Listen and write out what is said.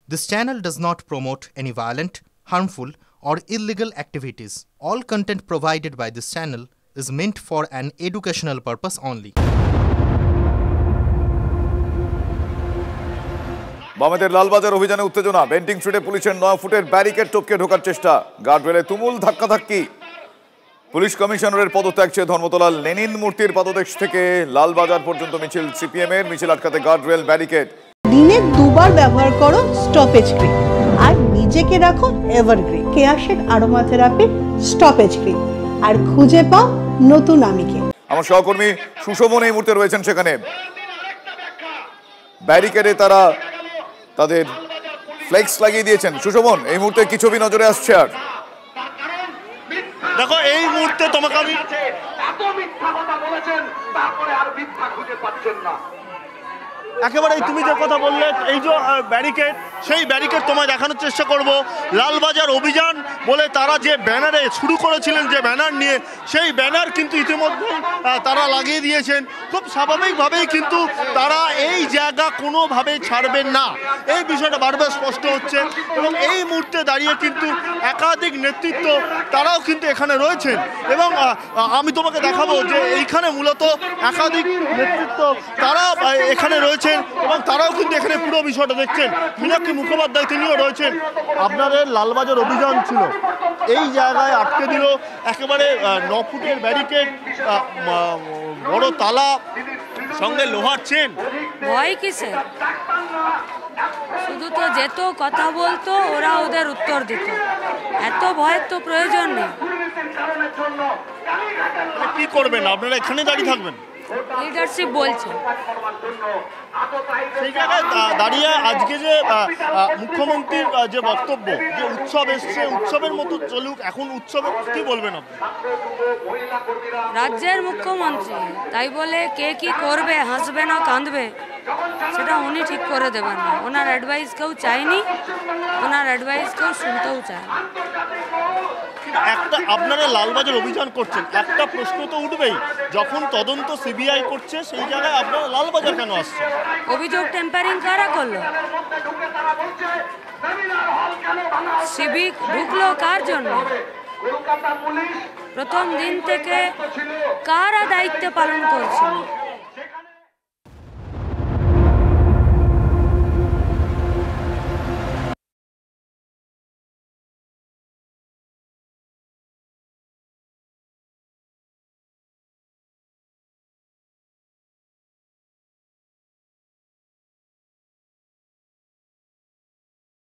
This channel does not promote any violent, harmful, or illegal activities. All content provided by this channel is meant for an educational purpose only. বামেদের লালবাজার অভিযানে উত্তেজনা। Bentinck স্ট্রিটে পুলিশের 9 ফুটের barricade টপকে ঢোকার চেষ্টা, গার্ডরেলে তুমুল ধাক্কাধাক্কি। পুলিশ কমিশনারের পদত্যাগ চেয়ে ধর্মতলা লেনিন মূর্তির পাদদেশ থেকে লালবাজার পর্যন্ত মিছিল সিপিএম এর। মিছিল আটকাতে গার্ডরেল ব্যারিকেড। দিনে দুবার ব্যবহার করো স্টপেজ ক্রিম আর নিজেকে রাখো evergreen Keya Seth aromatherapy stop age cream আর খুঁজে পাও নতুন আমিকে। আমার সহকর্মী সুশোভন এই মুহূর্তে রয়েছেন সেখানে। ব্যারিকেডে তারা তাদের ফ্লেক্স লাগিয়ে দিয়েছেন। সুশোভন, এই মুহূর্তে কি ছবি নজরে আসছে? আর দেখো, এই মুহূর্তে তোমাকে আমি এত মিথ্যা কথা বলেছেন, তারপরে আর মিথ্যা খুঁজে পাচ্ছেন না। একেবারে তুমি যে কথা বললে, এই যে ব্যারিকেড, সেই ব্যারিকেড তোমায় দেখানোর চেষ্টা করব। লালবাজার অভিযান বলে তারা যে ব্যানারে শুরু করেছিলেন, যে ব্যানার নিয়ে, সেই ব্যানার কিন্তু ইতিমধ্যেই তারা লাগিয়ে দিয়েছেন। খুব স্বাভাবিকভাবেই কিন্তু তারা এই জায়গা কোনোভাবেই ছাড়বেন না, এই বিষয়টা বারবার স্পষ্ট হচ্ছে। এবং এই মুহূর্তে দাঁড়িয়ে কিন্তু একাধিক নেতৃত্ব তারাও কিন্তু এখানে রয়েছেন। এবং আমি তোমাকে দেখাবো যে এইখানে মূলত একাধিক নেতৃত্ব তারা এখানে রয়েছে এবং তারাও কিন্তু এখানে পুরো বিষয়টা দেখছেন। মীনাক্ষী মুখোপাধ্যায় তিনিও রয়েছেন। আপনাদের লালবাজার অভিযান ছিল, এই জায়গায় আটকে দিল একেবারে 9 ফুটের ব্যারিকেড, বড় তালা, সঙ্গে লোহার চেন। ভয় কিসে? শুধু তো যেত, কথা বলতো, ওরা ওদের উত্তর দিত। এত ভয়ের তো প্রয়োজন নেই। কি করবেন আপনারা? এখানে দাঁড়িয়ে থাকবেন? লিডারশিপ বলছে। সেই জায়গায় দাঁড়িয়ে আজকে যে মুখ্যমন্ত্রীর যে বক্তব্য, যে উৎসব এসছে, উৎসবের মতো চলুক, এখন উৎসবে কি বলবেন আপনি? রাজ্যের মুখ্যমন্ত্রী, তাই বলে কে কি করবে, হাসবে না কাঁদবে, সেটা উনি ঠিক করে দেবেন না। ওনার অ্যাডভাইস কেউ চায়নি, ওনার অ্যাডভাইস কেউ শুনতেও চায়। একটা আপনারা লালবাজার অভিযান করছেন, একটা প্রশ্ন তো উঠবেই, যখন তদন্ত সিবিআই করছে সেই জায়গায় আপনারা লালবাজার কেন আসছেন? অভিযোগ টেম্পারিং কারা করলো? সিভিক ঢুকলো কার জন্য? প্রথম দিন থেকে কারা দায়িত্ব পালন করছিল?